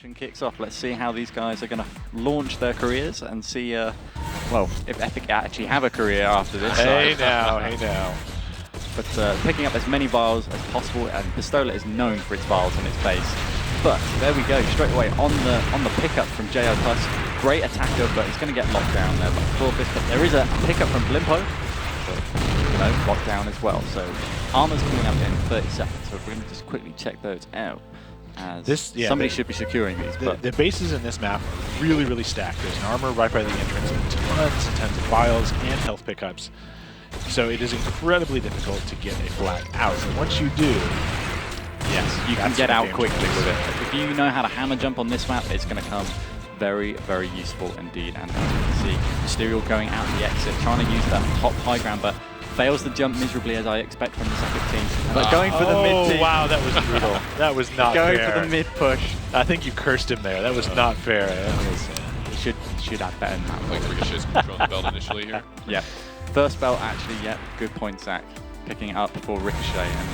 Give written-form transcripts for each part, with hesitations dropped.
Kicks off. Let's see how these guys are going to launch their careers and see, well, if Epic actually have a career after this. Hey now, hey now. But picking up as many vials as possible, and Pistola is known for its vials on its base. But there we go, straight away on the pickup from Jayoplus. Great attacker, but he's going to get locked down there by ClawFist. But there is a pickup from Blimpo, but, you know, locked down as well. So armor's coming up in 30 seconds. So if we're going to just quickly check those out. Somebody should be securing these. The bases in this map are really, really stacked. There's an armor right by the entrance and tons and tons of vials and health pickups. So it is incredibly difficult to get a flag out. So once you do, yes, you can get out quickly with it. If you know how to hammer jump on this map, it's going to come very, very useful indeed. And as you can see, Mysterial going out the exit, trying to use that top high ground, but fails the jump miserably, as I expect from this Epic team. But going for the mid team. Oh, wow, that was brutal. That was not fair. Going for the mid push. I think you cursed him there. That was not fair. He should have better than that. Like Ricochet's controlling the belt initially here. Yeah. First belt, actually, yeah, good point, Zach. Picking it up for Ricochet. And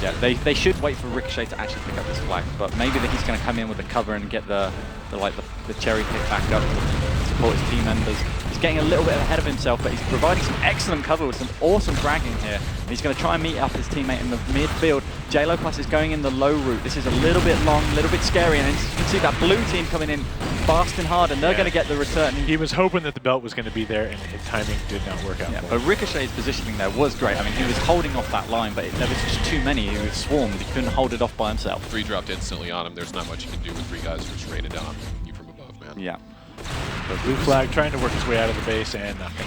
yeah, they should wait for Ricochet to actually pick up this flag, but maybe that he's going to come in with the cover and get the cherry pick back up to support his team members. He's getting a little bit ahead of himself, but he's providing some excellent cover with some awesome fragging here. He's going to try and meet up his teammate in the midfield. Jayoplus is going in the low route. This is a little bit long, a little bit scary, and you can see that blue team coming in fast and hard, and they're going to get the return. He was hoping that the belt was going to be there, and his timing did not work out. Yeah, but Ricochet's positioning there was great. I mean, he was holding off that line, but there was just too many. He was swarmed. He couldn't hold it off by himself. 3 dropped instantly on him. There's not much you can do with 3 guys just raining down on you from above, man. Yeah. The blue flag trying to work his way out of the base, and nothing.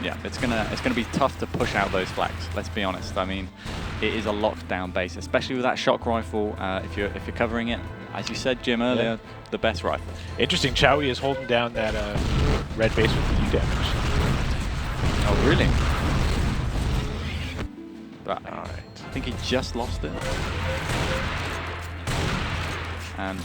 Yeah, it's gonna be tough to push out those flags. Let's be honest. I mean, it is a locked down base, especially with that shock rifle. If you're covering it, as you said, Jim earlier, the best rifle. Interesting. Chowie is holding down that red base with the U damage. Oh, really? But all right. I think he just lost it. And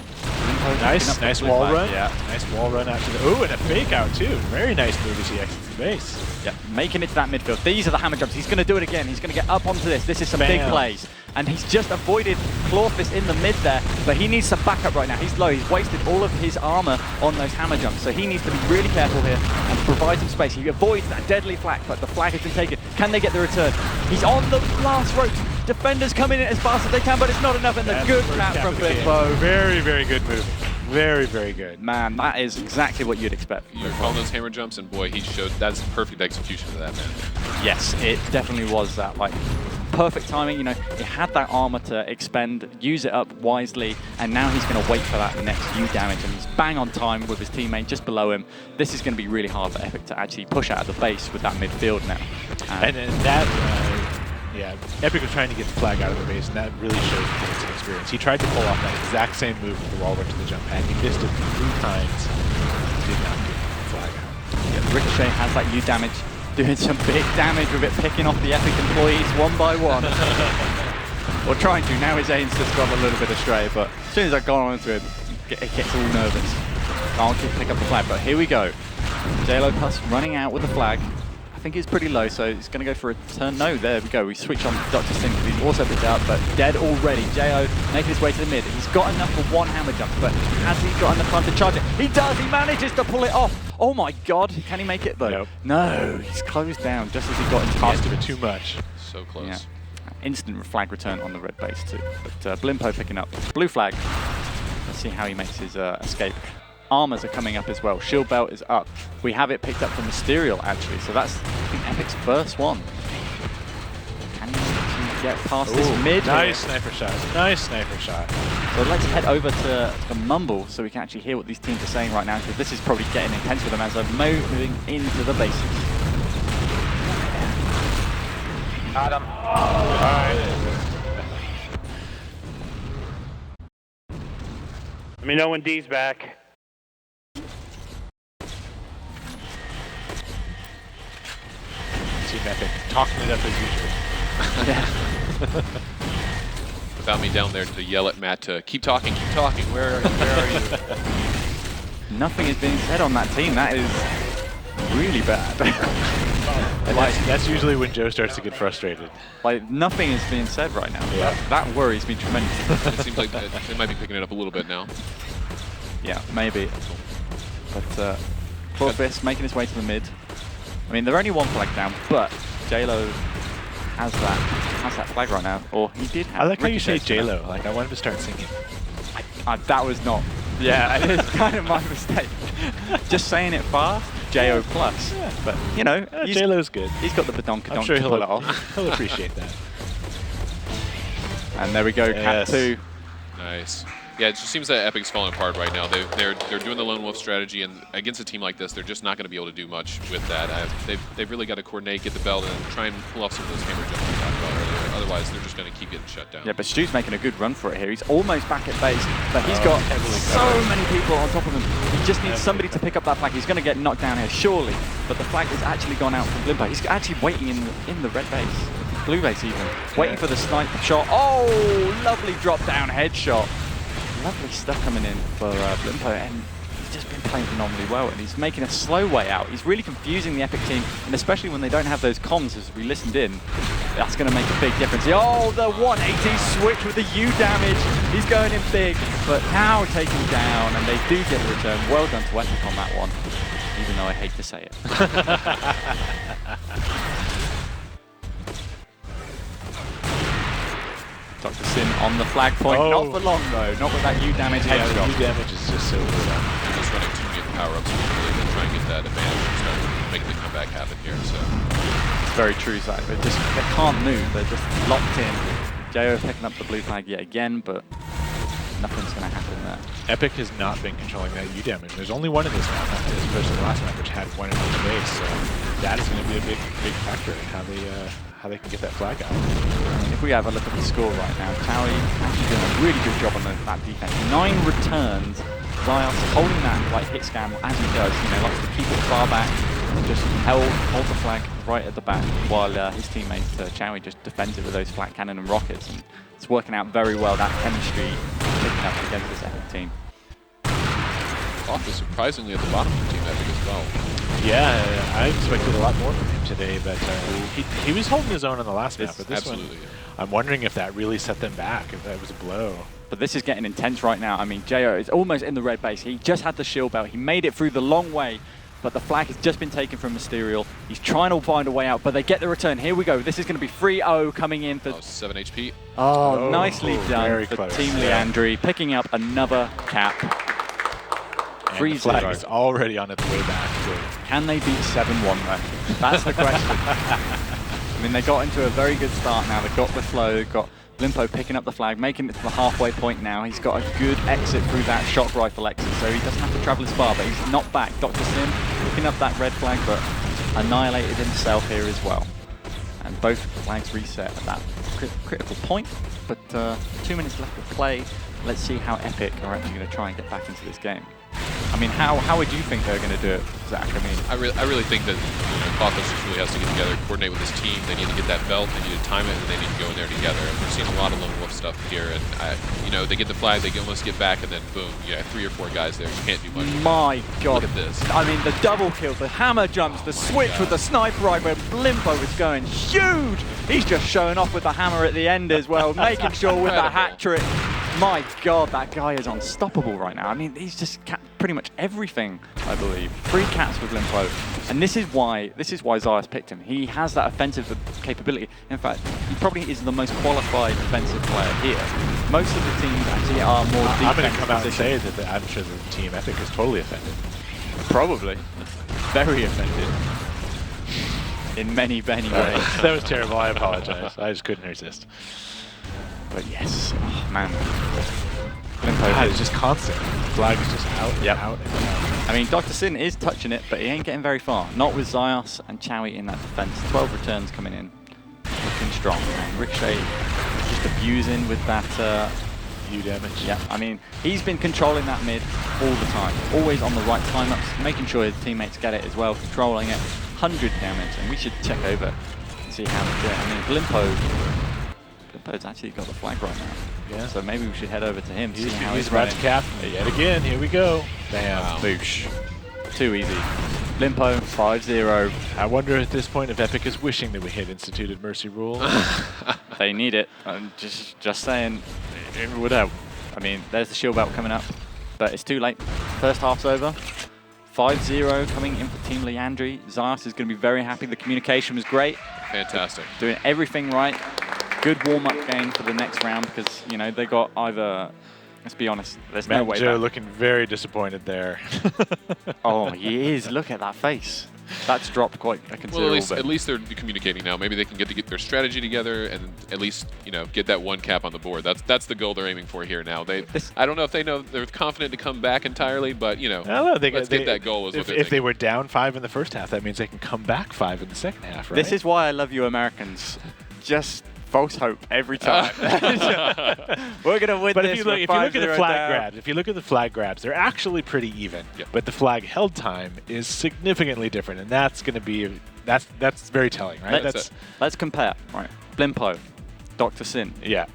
nice wall run. Yeah, nice wall run out to the. Ooh, and a fake out too. Very nice move as he exits the base. Yeah, making it to that midfield. These are the hammer jumps. He's going to do it again. He's going to get up onto this. This is some big plays. And he's just avoided ClawFist in the mid there, but he needs some backup right now. He's low. He's wasted all of his armor on those hammer jumps, so he needs to be really careful here and provide some space. He avoids that deadly flag, but the flag has been taken. Can they get the return? He's on the last ropes. Defenders coming in as fast as they can, but it's not enough, and the good cap from Blimpo. Very, very good move. Very, very good. Man, that is exactly what you'd expect. You're calling those hammer jumps, and boy, he showed that's perfect execution of that, man. Yes, it definitely was that. Like, perfect timing, you know, he had that armor to expend, use it up wisely, and now he's going to wait for that next U damage, and he's bang on time with his teammate just below him. This is going to be really hard for Epic to actually push out of the base with that midfield now. And that, yeah, Epic was trying to get the flag out of the base, and that really shows his experience. He tried to pull off that exact same move with the wall run to the jump pad. He missed it 3 times, did not get the flag out. Yeah, Ricochet has that U damage, doing some big damage with it, picking off the Epic employees one by one. Or trying to. Now his aim's just gone a little bit astray, but as soon as I've gone onto it, it gets all nervous. Can't pick up the flag, but here we go. Jayoplus running out with the flag. I think he's pretty low, so he's going to go for a turn. No, there we go. We switch on DrSin because he's also picked up, but dead already. Jayo making his way to the mid. He's got enough for 1 hammer jump, but has he got enough time to charge it? He does. He manages to pull it off. Oh my God. Can he make it though? Nope. No, he's closed down just as he got into the cost him too much. So close. Yeah. Instant flag return on the red base too. But Blimpo picking up blue flag. Let's see how he makes his escape. Armors are coming up as well. Shield belt is up. We have it picked up from Mysterial actually, so that's I think Epic's first one. Can he get past this mid? Nice sniper shot. Nice sniper shot. So let's head over to the Mumble so we can actually hear what these teams are saying right now, because this is probably getting intense for them as they're moving into the bases. Adam. Let me know when D's back. Team Epic talking it up as usual. Yeah. Without me down there to yell at Matt to keep talking, where are you? Nothing is being said on that team. That is really bad. And that's usually when Joe starts to get frustrated. Like, nothing is being said right now. Yeah. That worries me tremendously. It seems like they might be picking it up a little bit now. Yeah, maybe. But ClawFist making his way to the mid. I mean, they're only one flag down, but J-Lo has that flag right now. Or he did have. I like how you say Ricochet's gonna- J-Lo. Like, I wanted to start singing. that was not. Yeah, it is kind of my mistake. Just saying it fast, Jayoplus. Yeah. But, you know, J-Lo's good. he's got the badonkadonk I'm sure to he'll pull it off. he'll appreciate that. And there we go, Cat 2. Nice. Yeah, it just seems that Epic's falling apart right now. They're doing the lone wolf strategy, and against a team like this, they're just not going to be able to do much with that. They've really got to coordinate, get the belt, and try and pull off some of those hammer jumps we talked about earlier. Otherwise, they're just going to keep getting shut down. Yeah, but Stu's making a good run for it here. He's almost back at base, but he's got so many people on top of him. He just needs somebody to pick up that flag. He's going to get knocked down here, surely. But the flag has actually gone out from Blimpo. He's actually waiting in the red base, blue base even, waiting for the snipe shot. Oh, lovely drop down headshot. Lovely stuff coming in for Blimpo, and he's just been playing phenomenally well, and he's making a slow way out. He's really confusing the Epic team, and especially when they don't have those comms, as we listened in, that's going to make a big difference. Oh, the 180 switch with the U damage. He's going in big, but now taken down, and they do get the return. Well done to Epic on that one, even though I hate to say it. DrSin on the flag point, not for long though, not with that U damage headshot. U damage is just so good. They're just running too many power-ups. Really going to try and get that advantage and start making the comeback happen here. So It's very true, Zach. They can't move. They're just locked in. Jayo picking up the blue flag yet again, but nothing's going to happen there. Epic has not been controlling that U damage. There's only one in this map, as opposed to the last map, which had one in each base. So that is going to be a big factor in how they can get that flag out. If we have a look at the score right now, Towie actually doing a really good job on that defense. 9 returns. Xios holding that like hit scam as he does. You know, likes to keep it far back, just hold the flag right at the back, while his teammate Chowie just defends it with those flat cannon and rockets. And it's working out very well. That chemistry picking up against this Epic team. Cloth is surprisingly at the bottom of the team Epic as well. Yeah, I expected a lot more from him today, but he was holding his own on the last map. But this absolutely, one, yeah. I'm wondering if that really set them back, if that was a blow. But this is getting intense right now. I mean, Jayo is almost in the red base. He just had the shield belt. He made it through the long way, but the flag has just been taken from Mysterial. He's trying to find a way out, but they get the return. Here we go. This is going to be 3-0 coming in for... 7 HP. Oh, nicely done for close. Team-Liandri, picking up another cap. And the flag is already on its way back. So. Can they beat 7-1 though? That's the question. I mean, they got into a very good start now. They've got the flow, they've got Blimpo picking up the flag, making it to the halfway point now. He's got a good exit through that shock rifle exit, so he doesn't have to travel as far, but he's not back. DrSin picking up that red flag, but annihilated himself here as well. And both flags reset at that critical point, but 2 minutes left to play. Let's see how Epic are actually going to try and get back into this game. I mean, how would you think they're going to do it, Zach? I mean, I really think that ClawFist just really has to get together, coordinate with his team. They need to get that belt, they need to time it, and they need to go in there together. And we're seeing a lot of lone wolf stuff here. And they get the flag, they almost get back, and then boom, 3 or 4 guys there. You can't do much. My God! Look at this. I mean, the double kill, the hammer jumps, the switch with the sniper rifle. Blimpo is going huge. He's just showing off with the hammer at the end as well, making sure with the hat trick. My God, that guy is unstoppable right now. I mean, he's just pretty much everything, I believe. 3 cats with Blimpo. And this is why Xios picked him. He has that offensive capability. In fact, he probably is the most qualified defensive player here. Most of the teams actually are more defensive. I'm going to come out and say that I'm sure the team Epic is totally offended. Probably. Very offended. In many, many ways. That was terrible. I apologize. I just couldn't resist. But yes, oh, man. God, it's just constant. The flag is just out and out and out. I mean, DrSin is touching it, but he ain't getting very far. Not with Xios and Chowie in that defense. 12 returns coming in. Looking strong. And Ricochet just abusing with that U damage. Yeah, I mean, he's been controlling that mid all the time. Always on the right time-ups, making sure his teammates get it as well, controlling it. 100 damage, and we should check over and see how it's doing. I mean, Blimpo's actually got the flag right now. Yeah. So maybe we should head over to him. He's about to cap yet again. Here we go. Bam. Wow. Boosh. too easy. Blimpo, 5-0. I wonder at this point if Epic is wishing that we had instituted Mercy Rule. They need it. I'm just saying, it would help. I mean, there's the shield belt coming up, but it's too late. First half's over. 5-0 coming in for Team Leandri. Xios is going to be very happy. The communication was great. Fantastic. Doing everything right. Good warm-up game for the next round because, you know, they got either, let's be honest, there's no way Joe back. looking very disappointed there. Oh, he is. Look at that face. That's dropped quite a considerable Well, bit. at least they're communicating now. Maybe they can get their strategy together and at least, you know, get that one cap on the board. That's the goal they're aiming for here now. I don't know if they know they're confident to come back entirely, but you know, let's get that goal. If they were down 5 in the first half, that means they can come back 5 in the second half, right? This is why I love you Americans. Just false hope every time. We're gonna win but this. if you look at the flag grabs, they're actually pretty even. Yep. But the flag held time is significantly different, and that's going to be that's very telling, right? Let's compare. Right, Blimpo, DrSin. Yeah.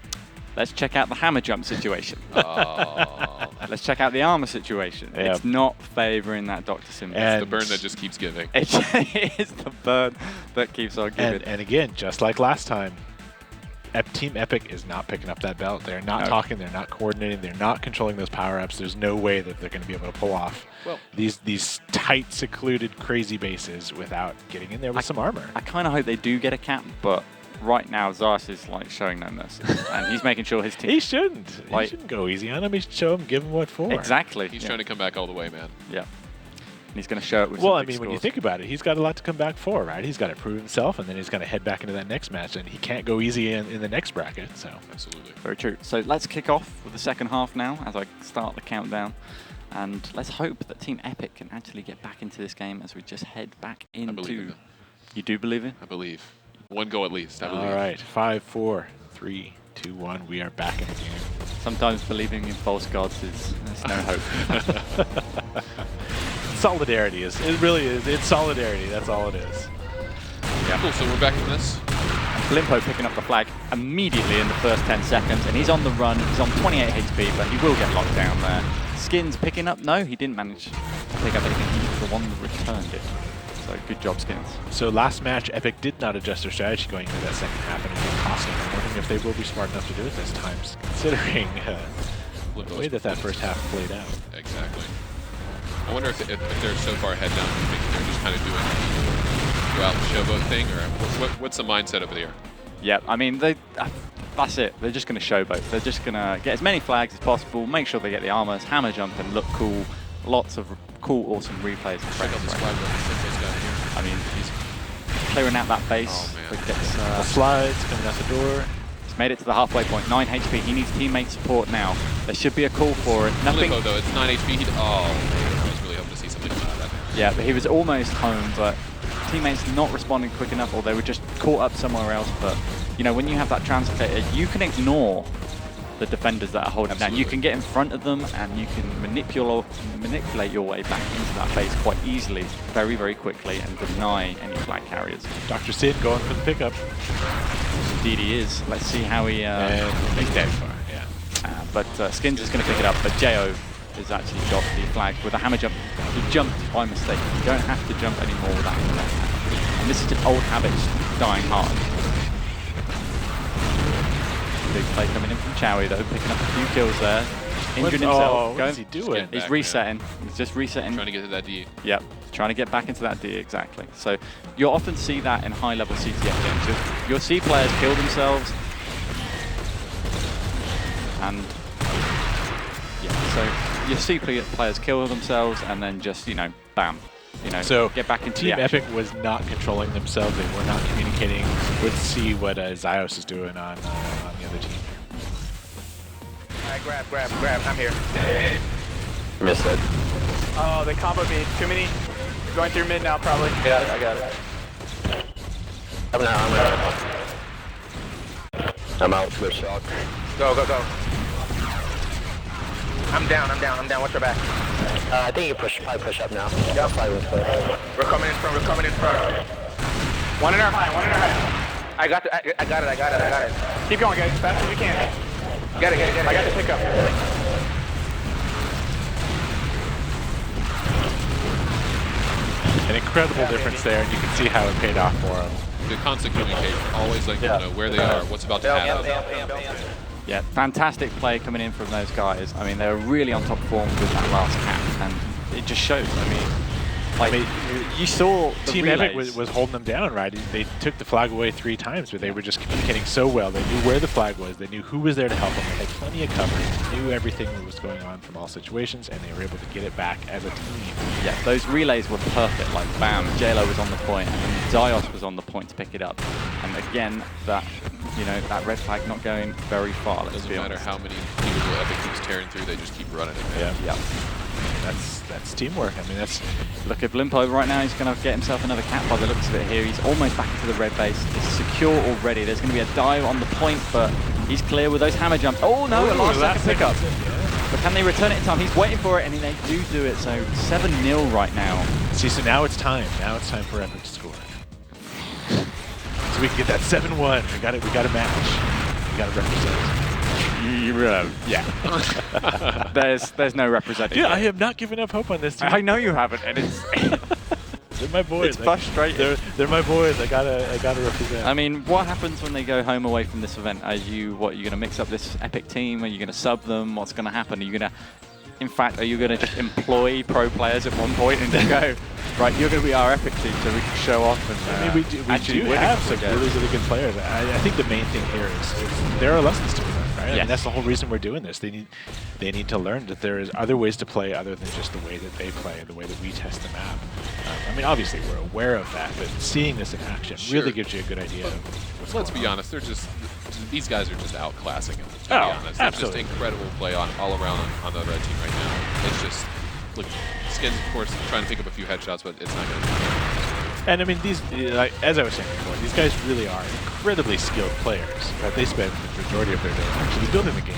Let's check out the hammer jump situation. Oh. Let's check out the armor situation. Yeah. It's not favoring that DrSin. It's the burn that just keeps giving. It is the burn that keeps on giving. And again, just like last time, Team Epic is not picking up that belt. They're not talking. They're not coordinating. They're not controlling those power-ups. There's no way that they're going to be able to pull off these tight, secluded, crazy bases without getting in there with some armor. I kind of hope they do get a cap, but right now Xios is like showing no mercy, and he's making sure his team. He shouldn't. Like, he shouldn't go easy on him. He should show him, give him what for. Exactly. He's trying to come back all the way, man. Yeah. And he's going to show it with well, some I big mean, when you scores. think about it, he's got a lot to come back for, right? He's got to prove himself, and then he's going to head back into that next match, and he can't go easy in the next bracket. So Absolutely. Very true. So let's kick off with the second half now as I start the countdown. And let's hope that Team Epic can actually get back into this game as we just head back into... I believe in it. You do believe it? I believe. One goal at least, I believe. all right, 5, 4, 3, 2, 1. We are back in the game. Sometimes believing in false gods there's no hope. Solidarity it really is. It's solidarity. That's all it is. Yeah. Cool, so we're back in this. Blimpo picking up the flag immediately in the first 10 seconds, and he's on the run. He's on 28 HP, but he will get locked down there. Skinnz picking up. No, he didn't manage to pick up anything. He was the one that returned it. So good job, Skinnz. So last match, Epic did not adjust their strategy going into that second half, and it did cost them. I'm wondering if they will be smart enough to do it this time, considering the way that first half played out. Exactly. I wonder if they're so far ahead now, you think they're just kind of doing the go out and showboat thing, or what's the mindset over there? Yeah, I mean, that's it. They're just going to showboat. They're just going to get as many flags as possible, make sure they get the armors, hammer jump, and look cool. Lots of cool, awesome replays. Check out this flag that down here. I mean, he's clearing out that base. Oh, man. So he gets, The slides coming out the door. he's made it to the halfway point. 9 HP. He needs teammate support now. There should be a call for it. Nothing. Blimpo, though, it's 9 HP. Oh, man, I was really hoping to see something come out of that. Yeah, but he was almost home, but teammates not responding quick enough, or they were just caught up somewhere else. But you know, when you have that translocator, you can ignore the defenders that are holding down. You can get in front of them, and you can manipulate your way back into that base quite easily, very, very quickly, and deny any flag carriers. DrSin going for the pickup. Indeed he is. Let's see how he... and he's dead far, yeah. But Skinnz is going to pick it up, but Jayo has actually got the flag with a hammer jump. He jumped by mistake. You don't have to jump anymore with that hammer. And this is just old habits dying hard. Big play coming in from Chowie though, picking up a few kills there. Injured himself. What is he doing? He's resetting. He's just resetting. Trying to get to that D. Yep, trying to get back into that D, exactly. So you'll often see that in high-level CTF games. You'll see players kill themselves. And yeah, so you see players kill themselves and then just, you know, bam. You know, So get back into Team the action. Epic was not controlling themselves. They were not communicating. Let's see what Xios is doing on the other team. All right, grab. I'm here. Missed it. Oh, they comboed me. Too many. Going through mid now, probably. Yeah, I got it. I'm out for shock. Go. I'm down. Watch your back. I think you probably push up now. Yeah, We're coming in front. One in our high. I got it. Keep going, guys, as fast as you can. Get it. I got the pickup. incredible difference there, and you can see how it paid off for him. The constant communication, always letting them know where they are, what's about to happen. Yeah, fantastic play coming in from those guys. I mean, they were really on top form with that last cap, and it just shows. I mean, you saw the Team relays. Epic was holding them down, right? They took the flag away 3 times, but they were just communicating so well. They knew where the flag was. They knew who was there to help them. They had plenty of cover. They knew everything that was going on from all situations, and they were able to get it back as a team. Yeah, those relays were perfect. Like, bam, JLo was on the point, and Xios was on the point to pick it up. And again, that red flag not going very far. Doesn't matter how many people Epic keeps tearing through, they just keep running it. Yeah. That's teamwork. I mean, that's... Look at Blimpo right now. He's going to get himself another cap by the looks of it here. He's almost back into the red base. It's secure already. There's going to be a dive on the point, but he's clear with those hammer jumps. Oh no, a last second pickup. But can they return it in time? He's waiting for it, and they do it. So 7-0 right now. See, so now it's time. Now it's time for Epic to score. So we can get that 7-1. We got a match. We got to represent. Yeah. there's no representing. Yeah, I have not given up hope on this team. I know you haven't, and it's they're my boys. It's frustrating. They're my boys. I gotta represent. I mean, what happens when they go home away from this event? Are you gonna mix up this Epic team? Are you gonna sub them? What's gonna happen? Are you gonna, in fact, are you gonna just employ pro players at one point and just go, right, you're gonna be our Epic team so we can show off? And I mean, we do have some really good players. I think the main thing here is there are lessons to be learned. Right? I mean, that's the whole reason we're doing this. They need to learn that there is other ways to play other than just the way that they play, the way that we test the map. I mean, obviously we're aware of that, but seeing this in action really gives you a good idea of what's Let's be honest, these guys are just outclassing them, to be honest. Absolutely. It's just incredible play all around on the red team right now. It's just, look, Skinnz, of course, trying to pick up a few headshots, but it's not going to be. And I mean, these, as I was saying before, these guys really are incredibly skilled players. Right? They spend the majority of their day actually building the game,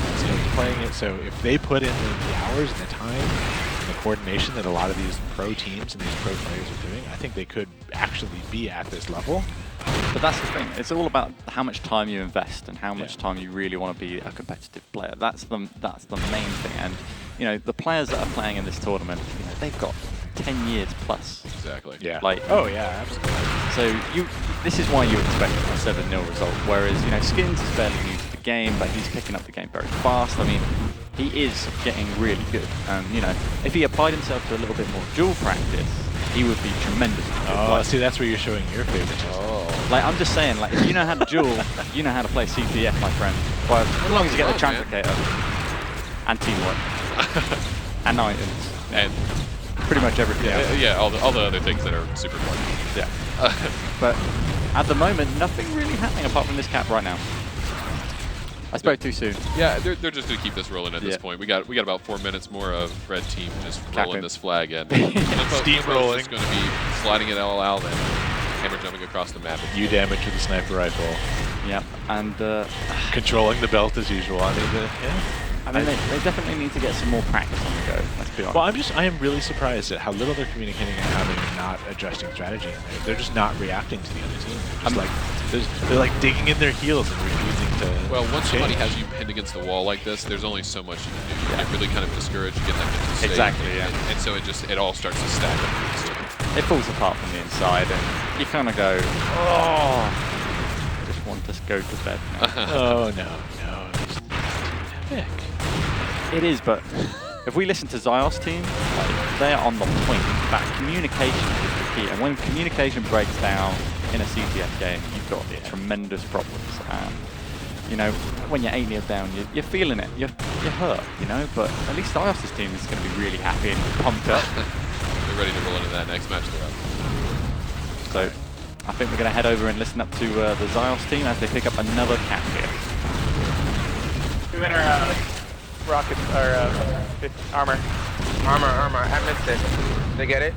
playing it. So if they put in the hours and the time and the coordination that a lot of these pro teams and these pro players are doing, I think they could actually be at this level. But that's the thing. It's all about how much time you invest and how much time you really want to be a competitive player. That's the main thing. And the players that are playing in this tournament, they've got 10 years plus. Exactly. Yeah. Oh yeah, absolutely. So this is why you expect a 7-0 result. Whereas Skinnz is fairly new to the game, but he's picking up the game very fast. I mean, he is getting really good. And if he applied himself to a little bit more duel practice, he would be tremendous. Oh, see, that's where you're showing your favoritism. Like, I'm just saying, like, if you know how to duel, you know how to play CTF, my friend. Well, as long as you get the Translocator and teamwork and items and pretty much everything. Yeah, all the other things that are super fun. Yeah. But at the moment, nothing really happening apart from this cap right now. I spoke too soon. Yeah, they're just going to keep this rolling at this point. We got about 4 minutes more of red team just rolling this flag in. Steamrolling. Just going to be sliding it all out and hammer jumping across the map. You damage with the sniper rifle. Yeah, and controlling the belt as usual. I mean, they definitely need to get some more practice on the go. Let's be honest. Well, I am really surprised at how little they're communicating and how they're not adjusting strategy. They're just not reacting to the other team. They're like digging in their heels and refusing to. Well, once somebody has you pinned against the wall like this, there's only so much you can do. You get really kind of discouraged. You get that mental state. Exactly. Yeah. And so it all starts to stack up. It falls apart from the inside, and you kind of go, oh, I just want to go to bed now. Oh no. Epic. It is, but if we listen to Xios team, they're on the point. That communication is the key, and when communication breaks down in a CTF game, you've got tremendous problems. When you're 8-0 down, you're feeling it. You're hurt, But at least Xios' team is going to be really happy and pumped up. They're ready to roll into that next match they're up. So I think we're going to head over and listen up to the Xios team as they pick up another cap here. Winner, rocket or armor. Armor. I missed it. They get it?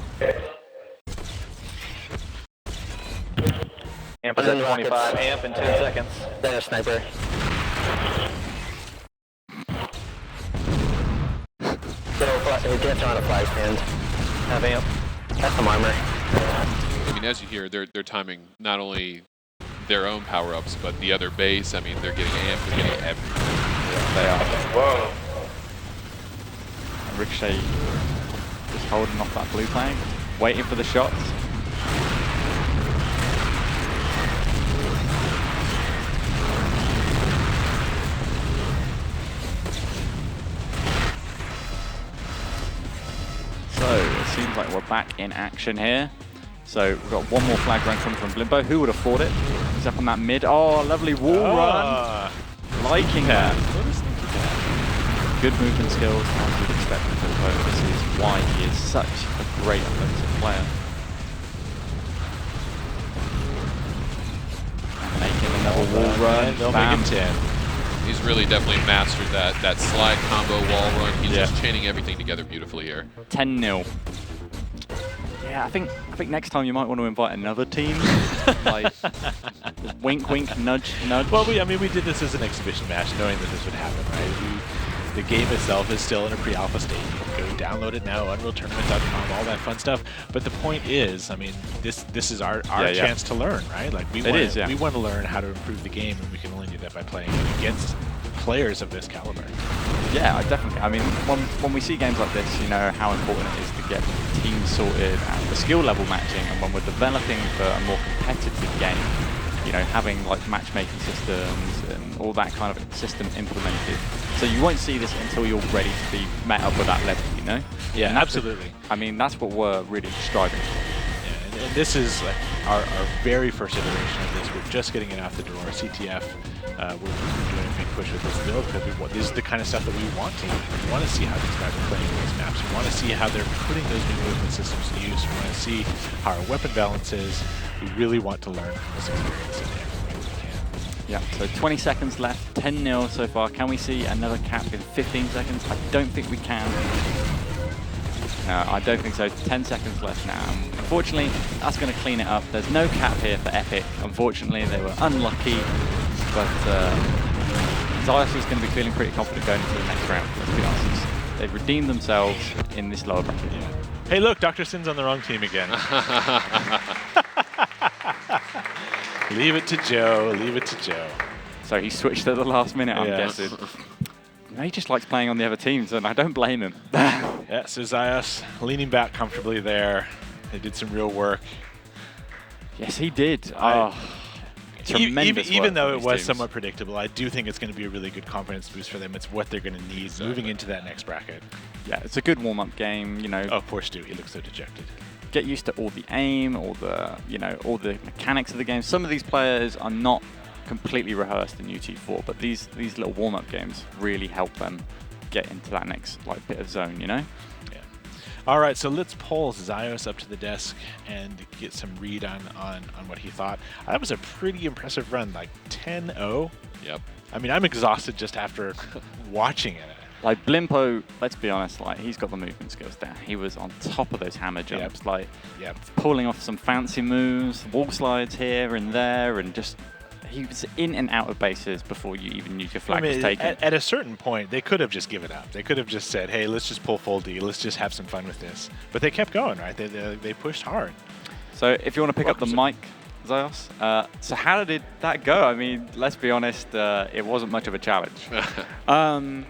Amp is at 25. Amp in 10 seconds. Then a sniper. Get on a flag stand. Have amp. That's some armor. I mean, as you hear, they're timing not only their own power-ups, but the other base. I mean, they're getting amp, they're getting everything. They are. Whoa. And Ricochet just holding off that blue flag, waiting for the shots. it seems like we're back in action here. So we've got one more flag run coming from Blimpo. Who would have thought it? He's up on that mid. Oh, lovely wall run. Liking that. Good movement skills, as you'd expect from Blimpo. This is why he is such a great offensive player. And making another wall run. They'll Bam. make it 10. He's really definitely mastered that slide combo wall run. He's just chaining everything together beautifully here. 10-0. Yeah, I think next time you might want to invite another team. Like, wink, wink, nudge, nudge. Well, I mean, we did this as an exhibition match, knowing that this would happen, right? The game itself is still in a pre-alpha state. You can go download it now, UnrealTournament.com, all that fun stuff. But the point is, I mean, this is our chance to learn, right? Like we want to learn how to improve the game, and we can only do that by playing against players of this caliber. Yeah, definitely. I mean, when we see games like this, you know how important it is to get teams sorted and the skill level matching. And when we're developing for a more competitive game, you know, having like matchmaking systems and all that kind of system implemented. So you won't see this until you're ready to be met up with that level, you know? Yeah, absolutely. I mean, that's what we're really striving for. Yeah, and this is like our very first iteration of this. We're just getting it off the door. CTF, we're doing a big push with this build because this is the kind of stuff that we want to do. We want to see how these guys are playing these maps. We want to see how they're putting those new movement systems to use. We want to see how our weapon balance is. We really want to learn from this experience in every way we can. Yeah, so 20 seconds left, 10-0 so far. Can we see another cap in 15 seconds? I don't think we can. No, I don't think so. 10 seconds left now. Unfortunately, that's going to clean it up. There's no cap here for Epic. Unfortunately, they were unlucky, but Xios is going to be feeling pretty confident going into the next round, let's be honest. They've redeemed themselves in this lower bracket. Yeah. Hey, look, DrSin's on the wrong team again. Leave it to Joe. Leave it to Joe. So he switched at the last minute, I'm guessing. He just likes playing on the other teams, and I don't blame him. Yeah, so Xios leaning back comfortably there. They did some real work. Yes, he did. Tremendous even though it was teams. somewhat predictable, I do think it's going to be a really good confidence boost for them. It's what they're going to need moving into that next bracket. Yeah, it's a good warm-up game, you know. Oh, poor Stu, he looks so dejected. Get used to all the aim, all the, you know, all the mechanics of the game. Some of these players are not completely rehearsed in UT4, but these little warm-up games really help them get into that next like bit of zone, you know? Yeah. All right, so let's pull Xios up to the desk and get some read on what he thought. That was a pretty impressive run, like 10-0. Yep. I mean, I'm exhausted just after watching it. Like Blimpo, let's be honest, like he's got the movement skills down. He was on top of those hammer jumps, like pulling off some fancy moves, wall slides here and there, and just he was in and out of bases before you even knew your flag was taken. At a certain point, they could have just given up. They could have just said, "Hey, let's just pull full D. Let's just have some fun with this." But they kept going, right? They pushed hard. So if you want to pick up the mic, Xios, so how did that go? I mean, let's be honest, it wasn't much of a challenge.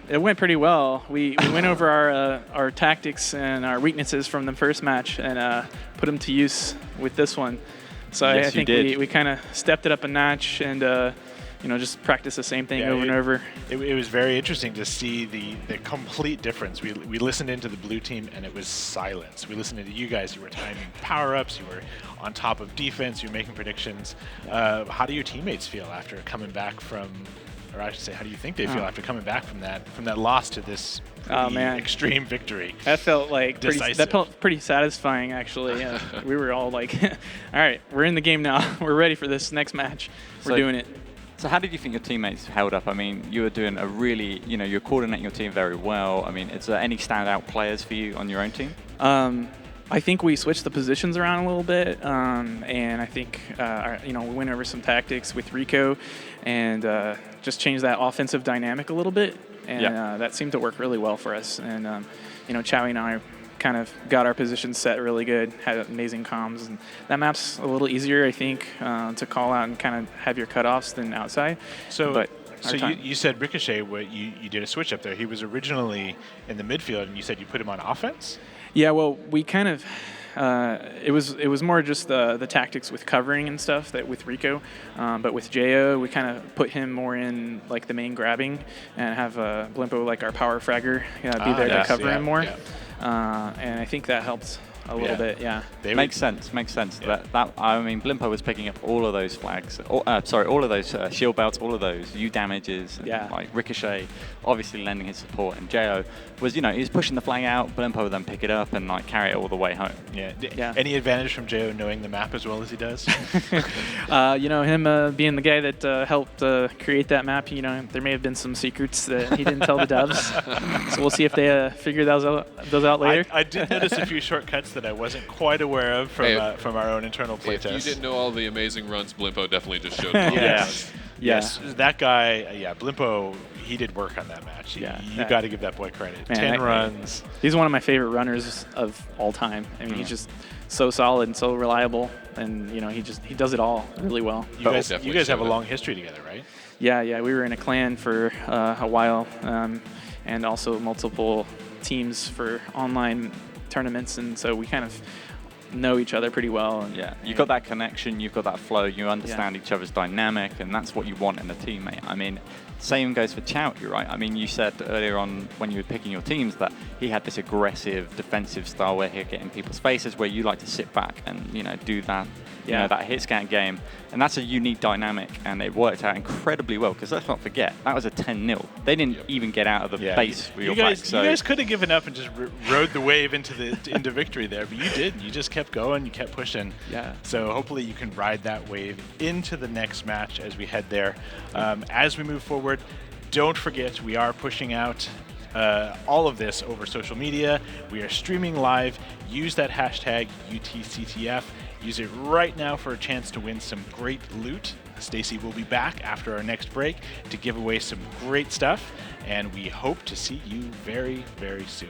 It went pretty well. We went over our tactics and our weaknesses from the first match and put them to use with this one. So yes, I think we kind of stepped it up a notch and you know, just practice the same thing over and over. It was very interesting to see the complete difference. We listened into the blue team and it was silence. We listened into you guys. You were timing power-ups. You were on top of defense. You were making predictions. How do your teammates feel after coming back from, or I should say, how do you think they feel after coming back from that loss to this extreme victory? That felt like pretty satisfying, actually. We were all like, all right, we're in the game now. We're ready for this next match. We're doing it. So how did you think your teammates held up? I mean, you were doing a really, you know, you're coordinating your team very well. I mean, is there any standout players for you on your own team? I think we switched the positions around a little bit, and I think, you know, we went over some tactics with Rico and just changed that offensive dynamic a little bit, and that seemed to work really well for us. And, you know, Chowie and I kind of got our positions set really good, had amazing comms, and that map's a little easier, I think, to call out and kind of have your cutoffs than outside. So you said Ricochet, you did a switch up there. He was originally in the midfield, and you said you put him on offense? Yeah, well, we kind of it was more just the tactics with covering and stuff that with Rico, but with Jayo we kind of put him more in like the main grabbing and have Blimpo like our power fragger be there to cover him more. and I think that helped a little bit. Yeah, Makes sense. Yeah. That I mean, Blimpo was picking up all of those flags. All of those shield belts, all of those U damages. And, like Ricochet, obviously lending his support, and Jayo was, he was pushing the flag out. Blimpo would then pick it up and like carry it all the way home. Yeah. Any advantage from Jayo knowing the map as well as he does? Him being the guy that helped create that map. There may have been some secrets that he didn't tell the devs. So we'll see if they figure those out later. I did notice a few shortcuts that I wasn't quite aware of from our own internal playtest. If you didn't know all the amazing runs, Blimpo definitely just showed all Yes, that guy, Blimpo, he did work on that match. You got to give that boy credit. Man, 10 runs. He's one of my favorite runners of all time. I mean, he's just so solid and so reliable, and he does it all really well. You guys have a long history together, right? Yeah. We were in a clan for a while, and also multiple teams for online tournaments, and so we kind of know each other pretty well. And, you've got that connection, you've got that flow, you understand each other's dynamic, and that's what you want in a teammate. I mean, same goes for Chout, you're right. I mean, you said earlier on when you were picking your teams that he had this aggressive defensive style where he'd get in people's faces, where you like to sit back and do that, that hit scan game, and that's a unique dynamic, and it worked out incredibly well. Because let's not forget, that was a 10-0. They didn't even get out of the base with your back. You guys could have given up and just rode the wave into victory there, but you didn't. You just kept going, you kept pushing. Yeah. So hopefully you can ride that wave into the next match as we head there. As we move forward, don't forget we are pushing out all of this over social media. We are streaming live. Use that hashtag UTCTF. Use it right now for a chance to win some great loot. Stacy will be back after our next break to give away some great stuff, and we hope to see you very, very soon.